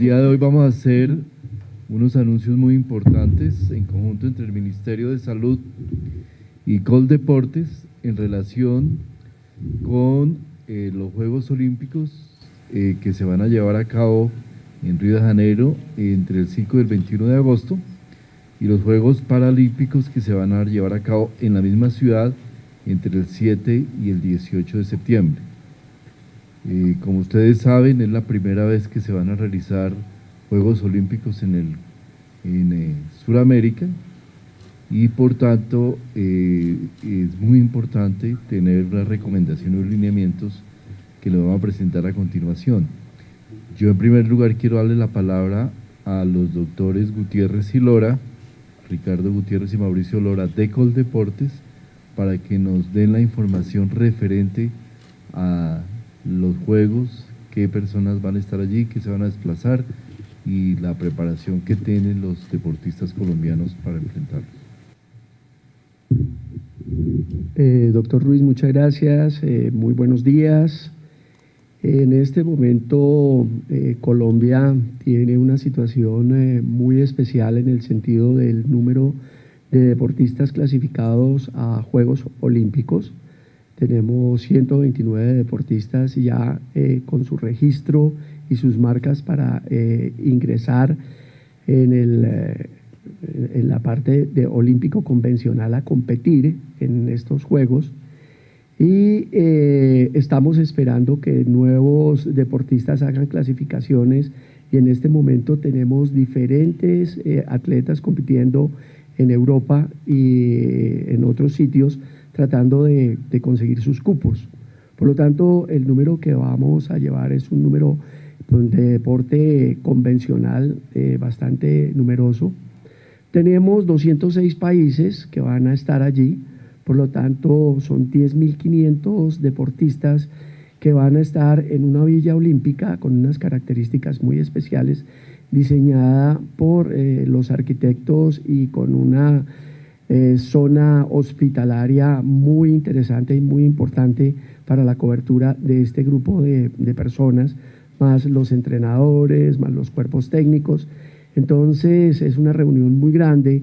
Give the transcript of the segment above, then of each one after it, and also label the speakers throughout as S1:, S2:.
S1: día de hoy vamos a hacer unos anuncios muy importantes en conjunto entre el Ministerio de Salud y Coldeportes en relación con los Juegos Olímpicos que se van a llevar a cabo en Río de Janeiro entre el 5 y el 21 de agosto y los Juegos Paralímpicos que se van a llevar a cabo en la misma ciudad entre el 7 y el 18 de septiembre. Como ustedes saben, es la primera vez que se van a realizar Juegos Olímpicos en Sudamérica y por tanto es muy importante tener las recomendaciones y lineamientos que le vamos a presentar a continuación. Yo en primer lugar quiero darle la palabra a los doctores Gutiérrez y Lora, Ricardo Gutiérrez y Mauricio Lora de Coldeportes, para que nos den la información referente a los juegos, qué personas van a estar allí, qué se van a desplazar y la preparación que tienen los deportistas colombianos para enfrentarlos.
S2: Doctor Ruiz, muchas gracias, muy buenos días. En este momento Colombia tiene una situación muy especial en el sentido del número de deportistas clasificados a Juegos Olímpicos. Tenemos 129 deportistas ya con su registro y sus marcas para ingresar en la parte de olímpico convencional a competir en estos Juegos. Y estamos esperando que nuevos deportistas hagan clasificaciones y en este momento tenemos diferentes atletas compitiendo en Europa y en otros sitios tratando de conseguir sus cupos. Por lo tanto, el número que vamos a llevar es un número de deporte convencional bastante numeroso. Tenemos 206 países que van a estar allí, por lo tanto son 10.500 deportistas que van a estar en una villa olímpica con unas características muy especiales, diseñada por los arquitectos y con una zona hospitalaria muy interesante y muy importante para la cobertura de este grupo de personas, más los entrenadores, más los cuerpos técnicos. Entonces es una reunión muy grande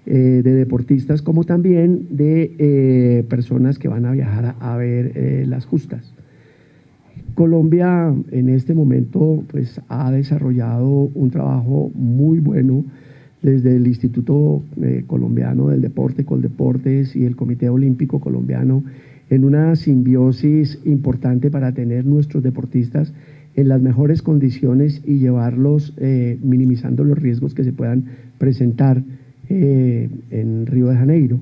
S2: de deportistas como también de personas que van a viajar a ver las justas. Colombia en este momento pues ha desarrollado un trabajo muy bueno desde el Instituto Colombiano del Deporte, Coldeportes y el Comité Olímpico Colombiano en una simbiosis importante para tener nuestros deportistas en las mejores condiciones y llevarlos minimizando los riesgos que se puedan presentar en Río de Janeiro.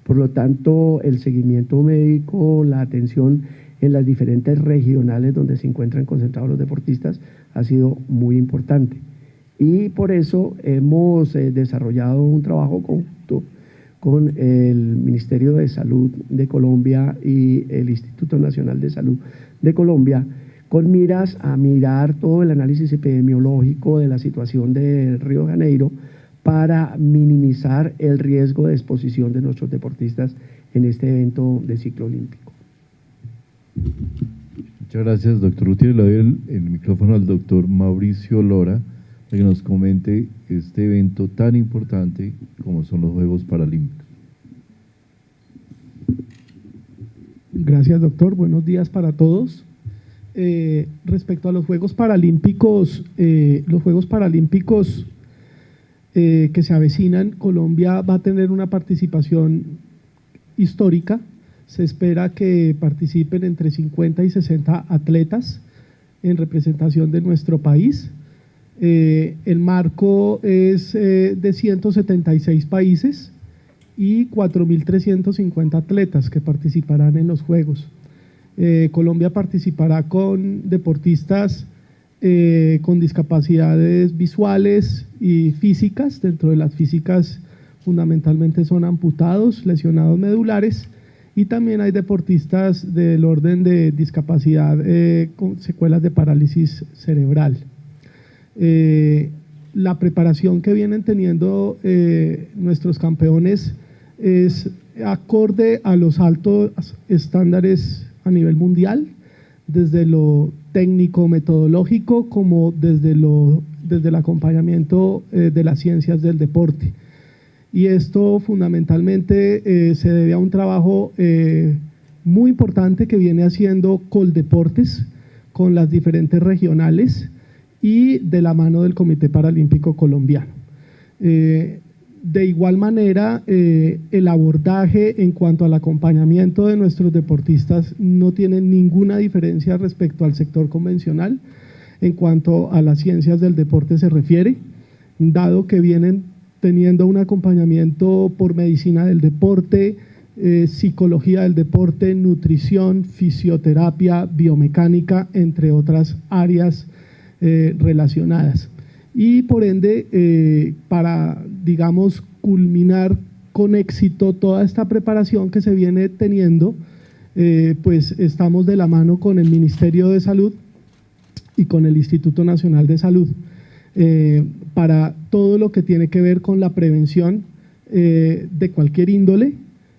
S2: Por lo tanto, el seguimiento médico, la atención en las diferentes regionales donde se encuentran concentrados los deportistas ha sido muy importante. Y por eso hemos desarrollado un trabajo conjunto con el Ministerio de Salud de Colombia y el Instituto Nacional de Salud de Colombia, con miras a mirar todo el análisis epidemiológico de la situación de Río de Janeiro para minimizar el riesgo de exposición de nuestros deportistas en este evento de ciclo olímpico.
S1: Muchas gracias, doctor Gutiérrez. Le doy el micrófono al doctor Mauricio Lora para que nos comente este evento tan importante como son los Juegos Paralímpicos.
S3: Gracias, doctor. Buenos días para todos. Respecto a los Juegos Paralímpicos que se avecinan, Colombia va a tener una participación histórica. Se espera que participen entre 50 y 60 atletas en representación de nuestro país. El marco es de 176 países y 4.350 atletas que participarán en los Juegos. Colombia participará con deportistas con discapacidades visuales y físicas. Dentro de las físicas fundamentalmente son amputados, lesionados medulares, y también hay deportistas del orden de discapacidad con secuelas de parálisis cerebral. La preparación que vienen teniendo nuestros campeones es acorde a los altos estándares a nivel mundial, desde lo técnico metodológico como desde desde el acompañamiento de las ciencias del deporte. Y esto fundamentalmente se debe a un trabajo muy importante que viene haciendo Coldeportes con las diferentes regionales y de la mano del Comité Paralímpico Colombiano. De igual manera, el abordaje en cuanto al acompañamiento de nuestros deportistas no tiene ninguna diferencia respecto al sector convencional en cuanto a las ciencias del deporte se refiere, dado que vienen teniendo un acompañamiento por medicina del deporte, psicología del deporte, nutrición, fisioterapia, biomecánica, entre otras áreas relacionadas. Y por ende, para, digamos, culminar con éxito toda esta preparación que se viene teniendo, pues estamos de la mano con el Ministerio de Salud y con el Instituto Nacional de Salud para todo lo que tiene que ver con la prevención de cualquier índole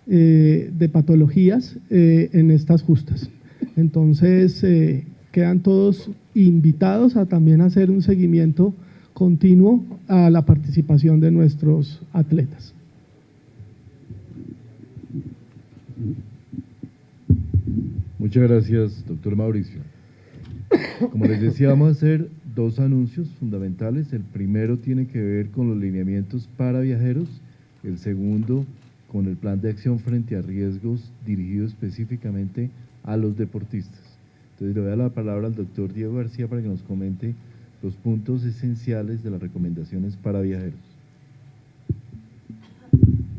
S3: de patologías en estas justas. Entonces, quedan todos invitados a también hacer un seguimiento continuo a la participación de nuestros atletas.
S1: Muchas gracias, doctor Mauricio. Como les decía, vamos a hacer dos anuncios fundamentales. El primero tiene que ver con los lineamientos para viajeros, el segundo con el plan de acción frente a riesgos dirigido específicamente a los deportistas. Entonces le voy a dar la palabra al doctor Diego García para que nos comente los puntos esenciales de las recomendaciones para viajeros.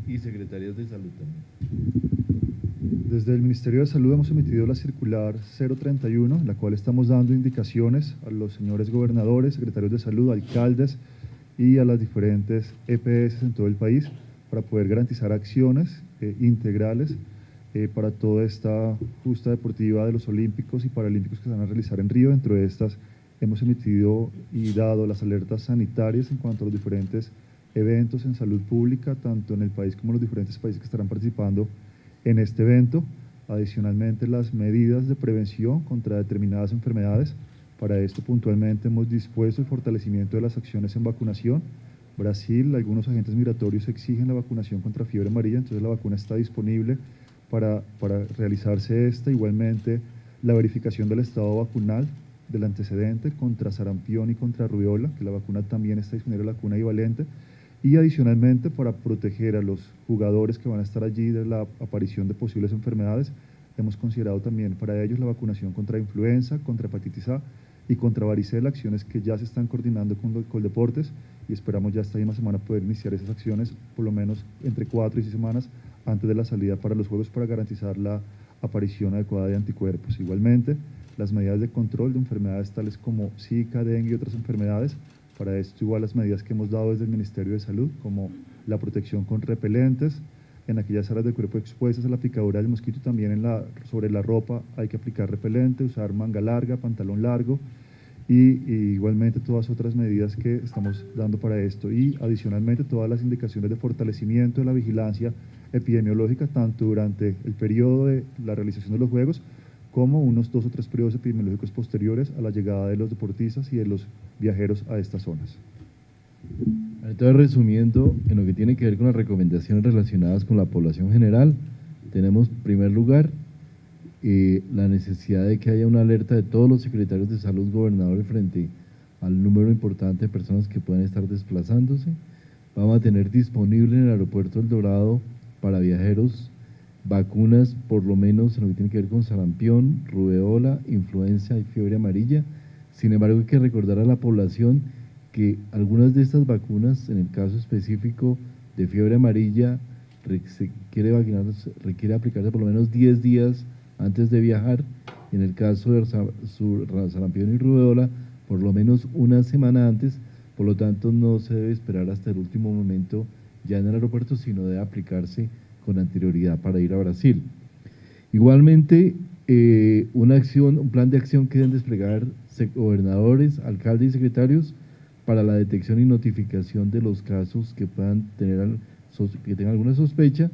S1: Y secretarias de salud también.
S4: Desde el Ministerio de Salud hemos emitido la circular 031, en la cual estamos dando indicaciones a los señores gobernadores, secretarios de salud, alcaldes y a las diferentes EPS en todo el país para poder garantizar acciones integrales para toda esta justa deportiva de los olímpicos y paralímpicos que se van a realizar en Río. Dentro de estas hemos emitido y dado las alertas sanitarias en cuanto a los diferentes eventos en salud pública, tanto en el país como en los diferentes países que estarán participando en este evento. Adicionalmente, las medidas de prevención contra determinadas enfermedades. Para esto puntualmente hemos dispuesto el fortalecimiento de las acciones en vacunación. Brasil, algunos agentes migratorios exigen la vacunación contra fiebre amarilla, entonces la vacuna está disponible para realizarse esta. Igualmente, la verificación del estado vacunal del antecedente contra sarampión y contra rubiola, que la vacuna también está disponible, la vacuna bivalente. Y adicionalmente, para proteger a los jugadores que van a estar allí de la aparición de posibles enfermedades, hemos considerado también para ellos la vacunación contra influenza, contra hepatitis A y contra varicela, acciones que ya se están coordinando con Coldeportes y esperamos ya esta misma semana poder iniciar esas acciones, por lo menos entre 4 y 6 semanas antes de la salida para los Juegos, para garantizar la aparición adecuada de anticuerpos. Igualmente, las medidas de control de enfermedades tales como Zika, dengue y otras enfermedades. Para esto, igual las medidas que hemos dado desde el Ministerio de Salud, como la protección con repelentes, en aquellas áreas del cuerpo expuestas a la picadura del mosquito, también sobre la ropa hay que aplicar repelente, usar manga larga, pantalón largo, y igualmente todas otras medidas que estamos dando para esto. Y adicionalmente, todas las indicaciones de fortalecimiento de la vigilancia epidemiológica, tanto durante el periodo de la realización de los Juegos, como unos 2 o 3 periodos epidemiológicos posteriores a la llegada de los deportistas y de los viajeros a estas zonas.
S1: Entonces, resumiendo, en lo que tiene que ver con las recomendaciones relacionadas con la población general, tenemos, en primer lugar, la necesidad de que haya una alerta de todos los secretarios de salud, gobernadores, frente al número importante de personas que pueden estar desplazándose. Vamos a tener disponible en el aeropuerto El Dorado para viajeros vacunas, por lo menos en lo que tiene que ver con sarampión, rubeola, influenza y fiebre amarilla. Sin embargo, hay que recordar a la población que algunas de estas vacunas, en el caso específico de fiebre amarilla, requiere aplicarse por lo menos 10 días antes de viajar. En el caso de sarampión y rubeola, por lo menos una semana antes. Por lo tanto, no se debe esperar hasta el último momento ya en el aeropuerto, sino debe aplicarse con anterioridad para ir a Brasil. Igualmente, un plan de acción que deben desplegar gobernadores, alcaldes y secretarios para la detección y notificación de los casos que puedan que tengan alguna sospecha,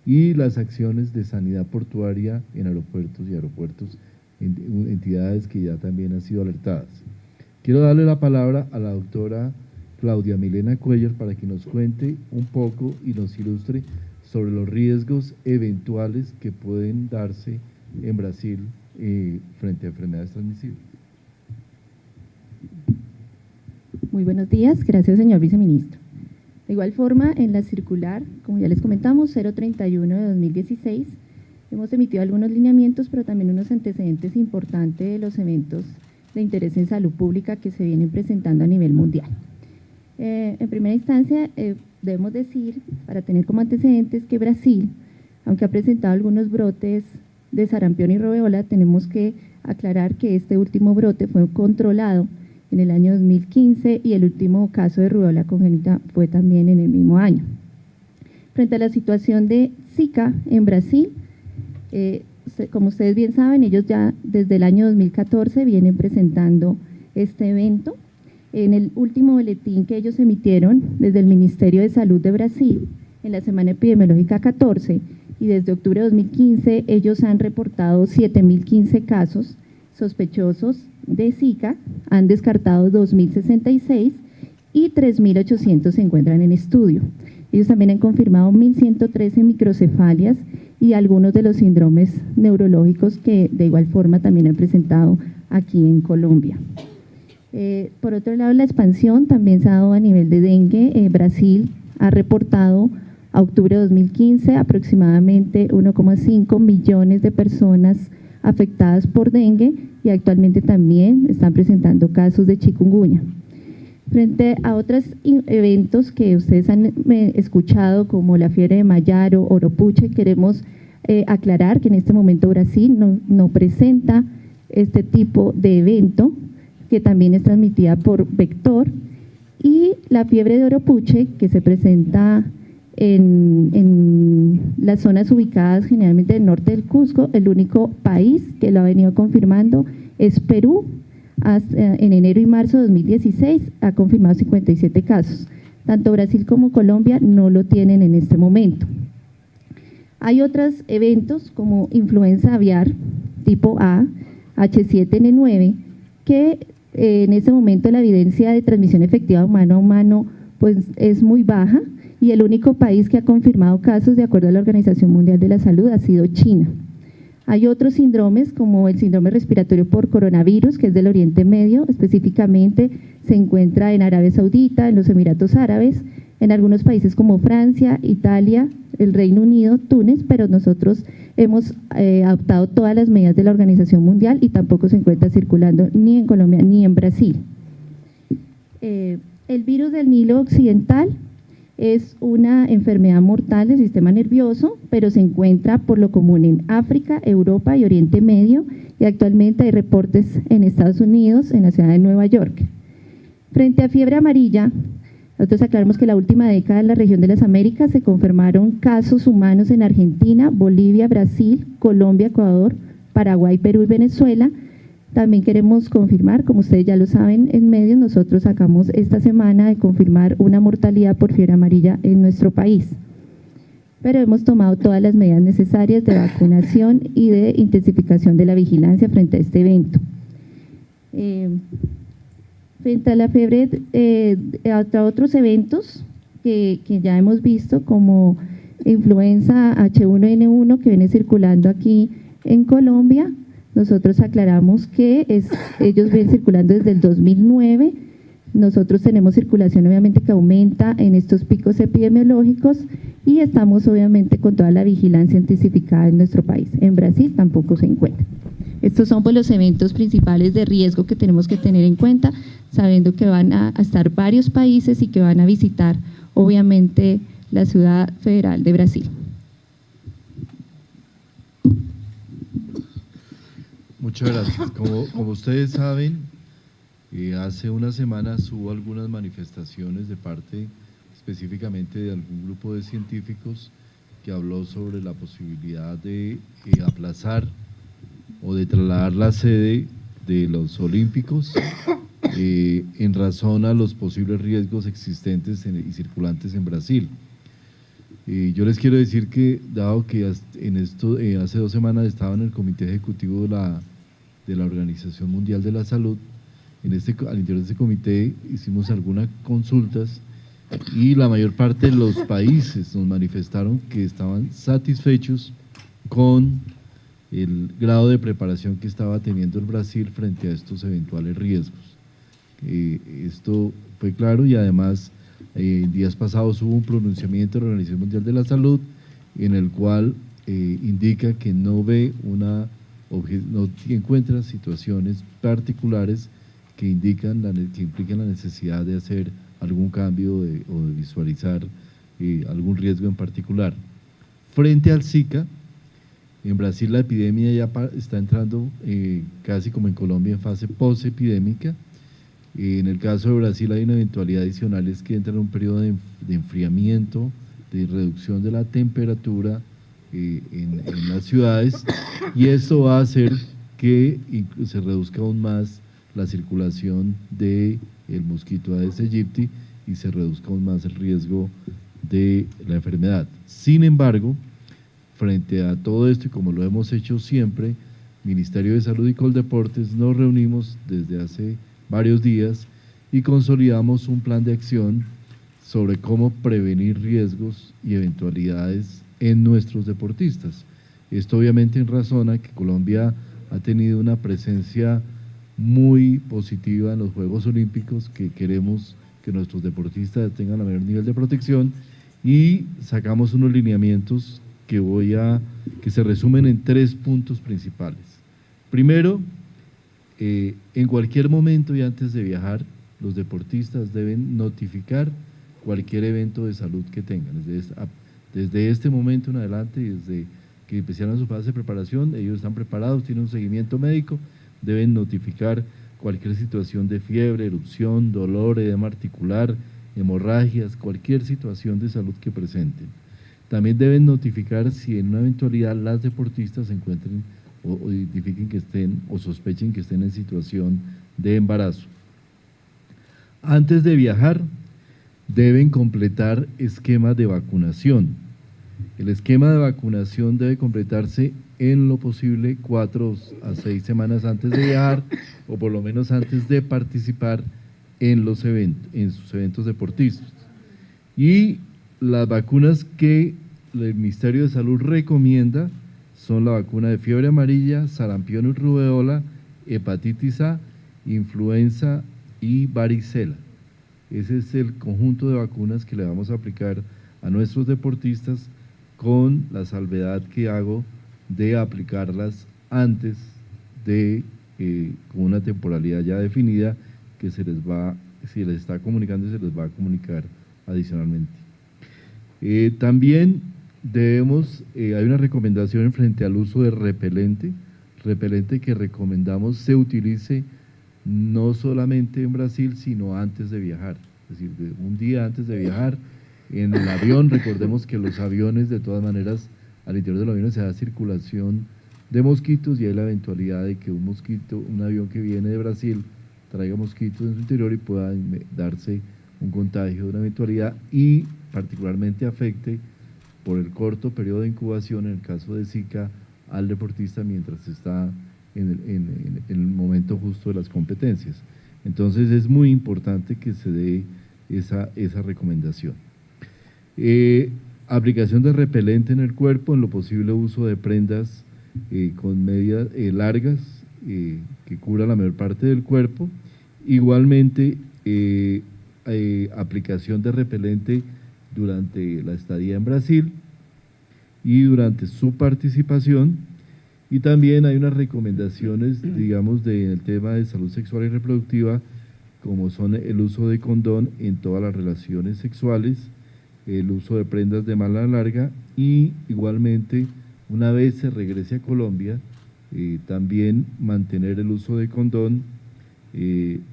S1: y las acciones de sanidad portuaria en aeropuertos y aeropuertos, entidades que ya también han sido alertadas. Quiero darle la palabra a la doctora Claudia Milena Cuellar para que nos cuente un poco y nos ilustre sobre los riesgos eventuales que pueden darse en Brasil frente a enfermedades transmisibles.
S5: Muy buenos días, gracias señor viceministro. De igual forma, en la circular, como ya les comentamos, 031 de 2016, hemos emitido algunos lineamientos, pero también unos antecedentes importantes de los eventos de interés en salud pública que se vienen presentando a nivel mundial. En primera instancia, debemos decir, para tener como antecedentes, que Brasil, aunque ha presentado algunos brotes de sarampión y rubeola, tenemos que aclarar que este último brote fue controlado en el año 2015 y el último caso de rubeola congénita fue también en el mismo año. Frente a la situación de Zika en Brasil, como ustedes bien saben, ellos ya desde el año 2014 vienen presentando este evento. En el último boletín que ellos emitieron desde el Ministerio de Salud de Brasil, en la semana epidemiológica 14, y desde octubre de 2015, ellos han reportado 7.015 casos sospechosos de Zika, han descartado 2.066 y 3.800 se encuentran en estudio. Ellos también han confirmado 1.113 microcefalias y algunos de los síndromes neurológicos que de igual forma también han presentado aquí en Colombia. Por otro lado, la expansión también se ha dado a nivel de dengue. Brasil ha reportado a octubre de 2015 aproximadamente 1,5 millones de personas afectadas por dengue y actualmente también están presentando casos de chikungunya. Frente a otros eventos que ustedes han escuchado, como la fiebre de Mayaro, Oropuche, queremos aclarar que en este momento Brasil no presenta este tipo de evento, que también es transmitida por vector, y la fiebre de Oropuche, que se presenta en las zonas ubicadas generalmente del norte del Cusco. El único país que lo ha venido confirmando es Perú. En enero y marzo de 2016 ha confirmado 57 casos. Tanto Brasil como Colombia no lo tienen en este momento. Hay otros eventos como influenza aviar tipo A, H7N9, que en este momento la evidencia de transmisión efectiva humano a humano pues, es muy baja, y el único país que ha confirmado casos de acuerdo a la Organización Mundial de la Salud ha sido China. Hay otros síndromes como el síndrome respiratorio por coronavirus, que es del Oriente Medio, específicamente se encuentra en Arabia Saudita, en los Emiratos Árabes, en algunos países como Francia, Italia, el Reino Unido, Túnez, pero nosotros hemos adoptado todas las medidas de la Organización Mundial y tampoco se encuentra circulando ni en Colombia ni en Brasil. El virus del Nilo Occidental es una enfermedad mortal del sistema nervioso, pero se encuentra por lo común en África, Europa y Oriente Medio, y actualmente hay reportes en Estados Unidos, en la ciudad de Nueva York. Frente a fiebre amarilla, nosotros aclaramos que la última década en la región de las Américas se confirmaron casos humanos en Argentina, Bolivia, Brasil, Colombia, Ecuador, Paraguay, Perú y Venezuela. También queremos confirmar, como ustedes ya lo saben en medios, nosotros sacamos esta semana de confirmar una mortalidad por fiebre amarilla en nuestro país. Pero hemos tomado todas las medidas necesarias de vacunación y de intensificación de la vigilancia frente a este evento. Frente a la fiebre, a otros eventos que ya hemos visto, como influenza H1N1 que viene circulando aquí en Colombia, nosotros aclaramos que ellos vienen circulando desde el 2009, nosotros tenemos circulación obviamente que aumenta en estos picos epidemiológicos y estamos obviamente con toda la vigilancia intensificada en nuestro país. En Brasil tampoco se encuentra. Estos son pues los eventos principales de riesgo que tenemos que tener en cuenta, sabiendo que van a estar varios países y que van a visitar obviamente la ciudad federal de Brasil.
S1: Muchas gracias. Como ustedes saben, hace unas semanas hubo algunas manifestaciones de parte específicamente de algún grupo de científicos que habló sobre la posibilidad de aplazar o de trasladar la sede de los Olímpicos en razón a los posibles riesgos existentes y circulantes en Brasil. Yo les quiero decir que, dado que hace 2 semanas estaba en el Comité Ejecutivo de la Organización Mundial de la Salud, al interior de este comité hicimos algunas consultas y la mayor parte de los países nos manifestaron que estaban satisfechos con el grado de preparación que estaba teniendo el Brasil frente a estos eventuales riesgos. Esto fue claro y además días pasados hubo un pronunciamiento de la Organización Mundial de la Salud en el cual indica que no encuentra situaciones particulares que implican la necesidad de hacer algún cambio o de visualizar algún riesgo en particular. Frente al Zika, en Brasil la epidemia ya está entrando casi como en Colombia en fase post-epidémica. En el caso de Brasil hay una eventualidad adicional, es que entra en un periodo de enfriamiento, de reducción de la temperatura en las ciudades, y eso va a hacer que se reduzca aún más la circulación del mosquito Aedes aegypti y se reduzca aún más el riesgo de la enfermedad. Sin embargo, frente a todo esto, y como lo hemos hecho siempre, Ministerio de Salud y Coldeportes nos reunimos desde hace varios días y consolidamos un plan de acción sobre cómo prevenir riesgos y eventualidades en nuestros deportistas. Esto obviamente en razón a que Colombia ha tenido una presencia muy positiva en los Juegos Olímpicos, que queremos que nuestros deportistas tengan el mayor nivel de protección, y sacamos unos lineamientos que se resumen en 3 puntos principales. Primero, en cualquier momento y antes de viajar, los deportistas deben notificar cualquier evento de salud que tengan. Desde este momento en adelante y desde que empezaron su fase de preparación, ellos están preparados, tienen un seguimiento médico, deben notificar cualquier situación de fiebre, erupción, dolor, edema articular, hemorragias, cualquier situación de salud que presenten. También deben notificar si en una eventualidad las deportistas se encuentren o identifiquen que estén o sospechen que estén en situación de embarazo. Antes de viajar, deben completar esquema de vacunación. El esquema de vacunación debe completarse en lo posible 4 a 6 semanas antes de viajar o por lo menos antes de participar en sus eventos deportivos. Y las vacunas que el Ministerio de Salud recomienda son la vacuna de fiebre amarilla, sarampión y rubeola, hepatitis A, influenza y varicela. Ese es el conjunto de vacunas que le vamos a aplicar a nuestros deportistas, con la salvedad que hago de aplicarlas antes de, con una temporalidad ya definida, que si les está comunicando, se les va a comunicar adicionalmente. También hay una recomendación frente al uso de repelente que recomendamos se utilice no solamente en Brasil, sino antes de viajar, es decir, un día antes de viajar. En el avión, recordemos que los aviones, de todas maneras, al interior del avión se da circulación de mosquitos y hay la eventualidad de que un avión que viene de Brasil traiga mosquitos en su interior y pueda darse un contagio de una eventualidad y particularmente afecte por el corto periodo de incubación, en el caso de Zika, al deportista mientras está en el momento justo de las competencias. Entonces es muy importante que se dé esa recomendación. Aplicación de repelente en el cuerpo, en lo posible uso de prendas con medias largas que cubran la mayor parte del cuerpo. Igualmente, aplicación de repelente durante la estadía en Brasil y durante su participación. Y también hay unas recomendaciones, digamos, del tema de salud sexual y reproductiva, como son el uso de condón en todas las relaciones sexuales, el uso de prendas de malla larga y igualmente, una vez se regrese a Colombia, también mantener el uso de condón,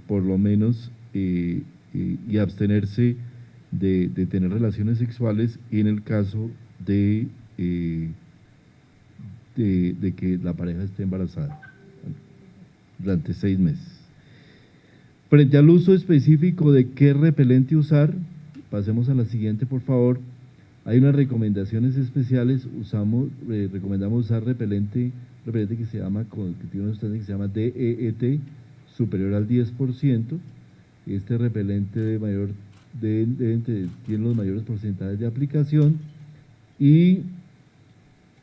S1: por lo menos, y abstenerse de tener relaciones sexuales en el caso de que la pareja esté embarazada durante 6 meses. Frente al uso específico de qué repelente usar, pasemos a la siguiente, por favor. Hay unas recomendaciones especiales. Recomendamos usar repelente que se llama, que tiene una sustancia que se llama DEET, superior al 10%, este repelente tiene los mayores porcentajes de aplicación y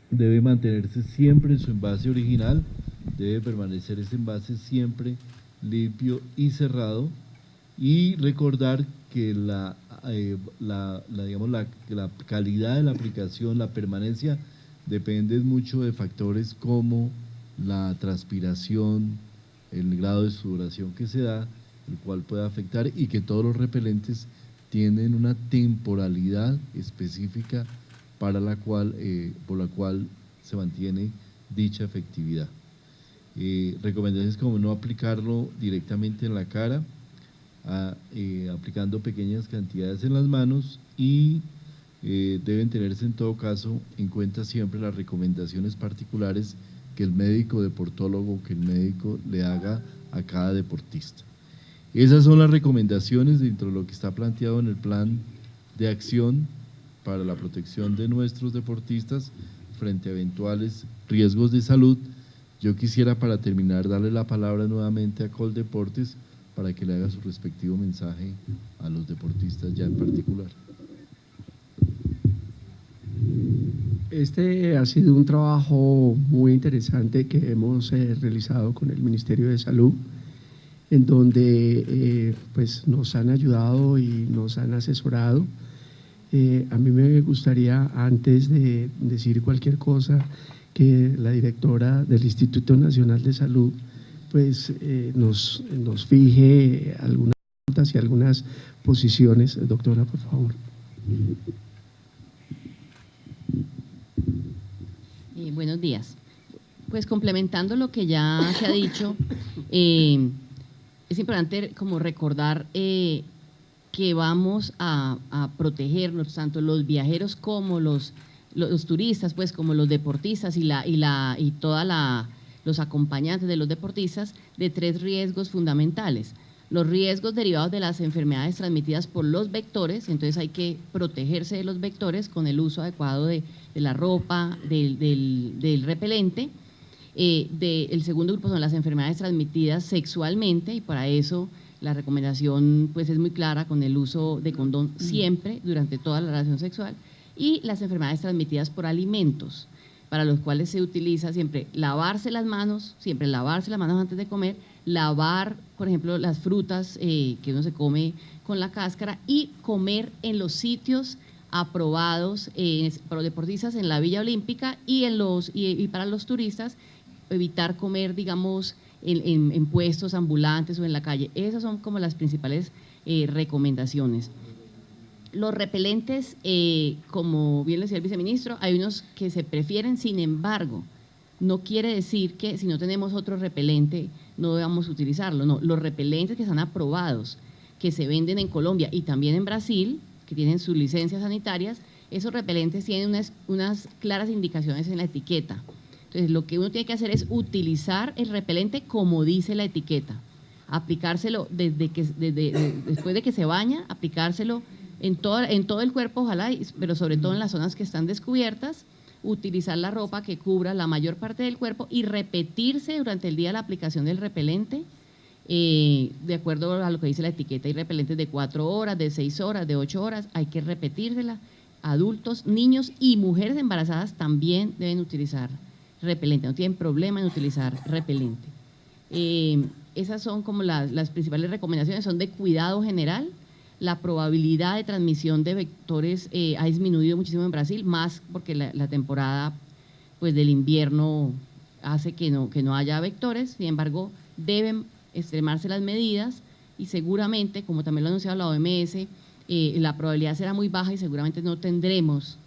S1: debe mantenerse siempre en su envase original, debe permanecer ese envase siempre limpio y cerrado, y recordar que la calidad de la aplicación, la permanencia, depende mucho de factores como la transpiración, el grado de sudoración que se da, el cual puede afectar, y que todos los repelentes tienen una temporalidad específica por la cual se mantiene dicha efectividad. Recomendaciones como no aplicarlo directamente en la cara, aplicando pequeñas cantidades en las manos, y deben tenerse en todo caso en cuenta siempre las recomendaciones particulares que el médico deportólogo, que el médico le haga a cada deportista. Esas son las recomendaciones dentro de lo que está planteado en el plan de acción para la protección de nuestros deportistas frente a eventuales riesgos de salud. Yo quisiera, para terminar, darle la palabra nuevamente a Coldeportes para que le haga su respectivo mensaje a los deportistas ya en particular.
S2: Este ha sido un trabajo muy interesante que hemos realizado con el Ministerio de Salud, en donde pues nos han ayudado y nos han asesorado. A mí me gustaría, antes de decir cualquier cosa, que la directora del Instituto Nacional de Salud pues nos fije algunas notas y algunas posiciones. Doctora, por favor.
S6: Buenos días. Pues complementando lo que ya se ha dicho, es importante como recordar que vamos a protegernos, tanto los viajeros como los turistas, pues como los deportistas y toda los acompañantes de los deportistas, de 3 riesgos fundamentales. Los riesgos derivados de las enfermedades transmitidas por los vectores, entonces hay que protegerse de los vectores con el uso adecuado de la ropa, del repelente. El segundo grupo son las enfermedades transmitidas sexualmente, y para eso la recomendación pues es muy clara, con el uso de condón siempre durante toda la relación sexual, y las enfermedades transmitidas por alimentos, para los cuales se utiliza siempre lavarse las manos antes de comer, lavar, por ejemplo, las frutas que uno se come con la cáscara, y comer en los sitios aprobados para los deportistas en la Villa Olímpica, y para los turistas evitar comer, digamos, en puestos ambulantes o en la calle. Esas son como las principales recomendaciones. Los repelentes, como bien decía el viceministro, hay unos que se prefieren, sin embargo, no quiere decir que si no tenemos otro repelente no debamos utilizarlo. No, los repelentes que están aprobados, que se venden en Colombia y también en Brasil, que tienen sus licencias sanitarias, esos repelentes tienen unas claras indicaciones en la etiqueta. Entonces, lo que uno tiene que hacer es utilizar el repelente como dice la etiqueta, aplicárselo después de que se baña, aplicárselo en todo el cuerpo, ojalá, pero sobre todo en las zonas que están descubiertas, utilizar la ropa que cubra la mayor parte del cuerpo y repetirse durante el día la aplicación del repelente, de acuerdo a lo que dice la etiqueta. Hay repelentes de 4 horas, de 6 horas, de 8 horas, hay que repetírsela. Adultos, niños y mujeres embarazadas también deben utilizar repelente, no tienen problema en utilizar repelente. Esas son como las principales recomendaciones, son de cuidado general. La probabilidad de transmisión de vectores ha disminuido muchísimo en Brasil, más porque la temporada pues, del invierno hace que no haya vectores. Sin embargo, deben extremarse las medidas, y seguramente, como también lo ha anunciado la OMS, la probabilidad será muy baja y seguramente no tendremos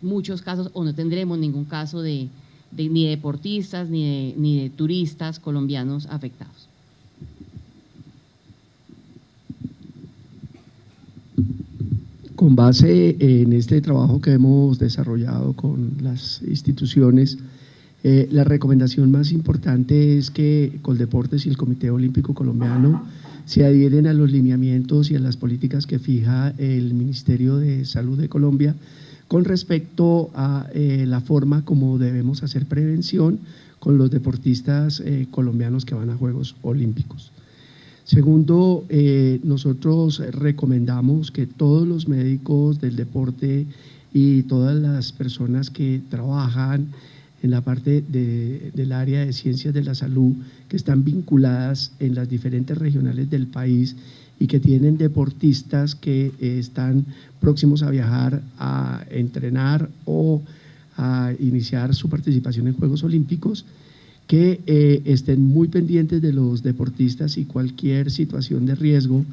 S6: muchos casos, o no tendremos ningún caso ni de deportistas ni de turistas colombianos afectados.
S2: Con base en este trabajo que hemos desarrollado con las instituciones, la recomendación más importante es que Coldeportes y el Comité Olímpico Colombiano se adhieren a los lineamientos y a las políticas que fija el Ministerio de Salud de Colombia con respecto a la forma como debemos hacer prevención con los deportistas colombianos que van a Juegos Olímpicos. Segundo, nosotros recomendamos que todos los médicos del deporte y todas las personas que trabajan en la parte del área de ciencias de la salud, que están vinculadas en las diferentes regionales del país y que tienen deportistas que están próximos a viajar a entrenar o a iniciar su participación en Juegos Olímpicos, que estén muy pendientes de los deportistas y cualquier situación de riesgo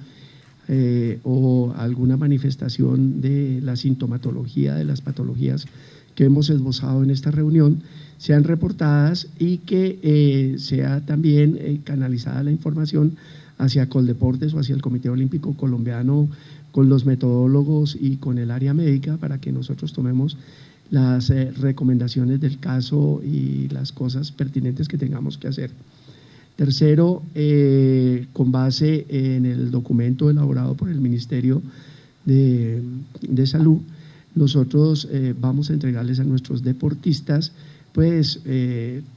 S2: o alguna manifestación de la sintomatología de las patologías que hemos esbozado en esta reunión sean reportadas y que sea también canalizada la información hacia Coldeportes o hacia el Comité Olímpico Colombiano con los metodólogos y con el área médica para que nosotros tomemos las recomendaciones del caso y las cosas pertinentes que tengamos que hacer. Tercero, con base en el documento elaborado por el Ministerio de Salud, nosotros vamos a entregarles a nuestros deportistas pues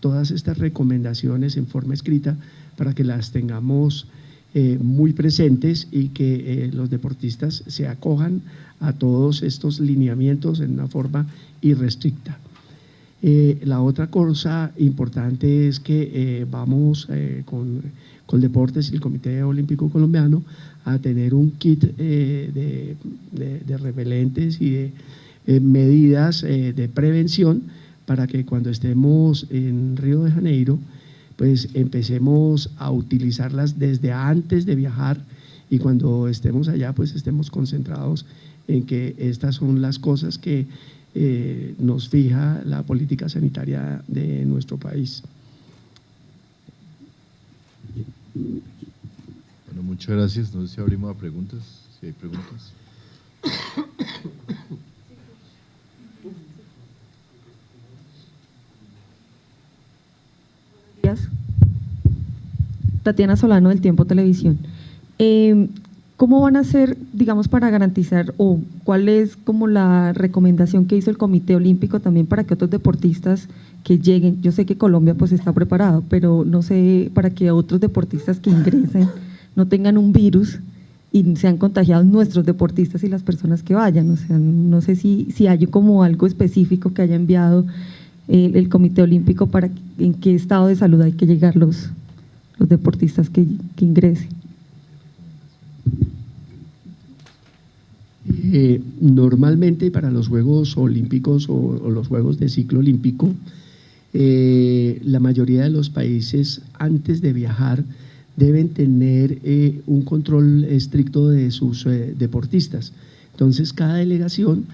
S2: todas estas recomendaciones en forma escrita para que las tengamos muy presentes y que los deportistas se acojan a todos estos lineamientos en una forma irrestricta. La otra cosa importante es que vamos con Coldeportes y el Comité Olímpico Colombiano a tener un kit de repelentes y de medidas de prevención para que cuando estemos en Río de Janeiro pues empecemos a utilizarlas desde antes de viajar y cuando estemos allá pues estemos concentrados en que estas son las cosas que nos fija la política sanitaria de nuestro país.
S1: Bueno, muchas gracias. No sé si abrimos a preguntas, si hay preguntas.
S7: Tatiana Solano, del Tiempo Televisión. ¿Cómo van a hacer, digamos, para garantizar o cuál es como la recomendación que hizo el Comité Olímpico también para que otros deportistas que lleguen, yo sé que Colombia pues está preparado, pero no sé, para que otros deportistas que ingresen no tengan un virus y sean contagiados nuestros deportistas y las personas que vayan? O sea, no sé si hay como algo específico que haya enviado el Comité Olímpico para en qué estado de salud hay que llegar los deportistas que ingresen.
S2: Normalmente para los Juegos Olímpicos o los Juegos de ciclo olímpico, la mayoría de los países antes de viajar deben tener un control estricto de sus deportistas. Entonces cada delegación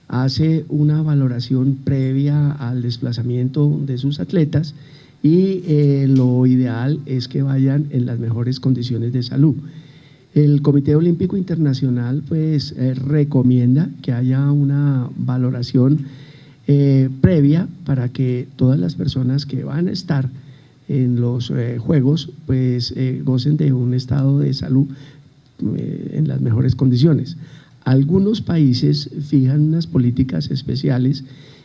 S2: hace una valoración previa al desplazamiento de sus atletas y lo ideal es que vayan en las mejores condiciones de salud. El Comité Olímpico Internacional pues recomienda que haya una valoración previa para que todas las personas que van a estar en los Juegos pues gocen de un estado de salud en las mejores condiciones. Algunos países fijan unas políticas especiales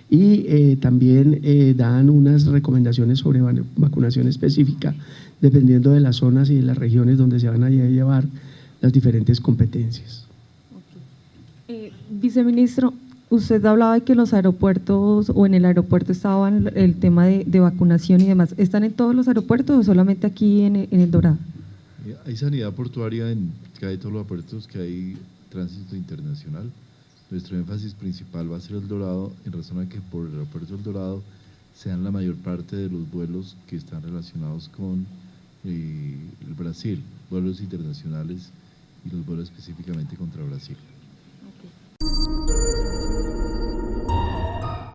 S2: y también dan unas recomendaciones sobre vacunación específica dependiendo de las zonas y de las regiones donde se van a llevar las diferentes competencias.
S7: Viceministro, usted hablaba de que los aeropuertos o en el aeropuerto estaban el tema de vacunación y demás. ¿Están en todos los aeropuertos o solamente aquí en El Dorado?
S1: Hay sanidad portuaria en casi todos los aeropuertos que hay tránsito internacional. Nuestro énfasis principal va a ser El Dorado, en razón a que por el aeropuerto El Dorado se dan la mayor parte de los vuelos que están relacionados con el Brasil, vuelos internacionales y los vuelos específicamente contra Brasil.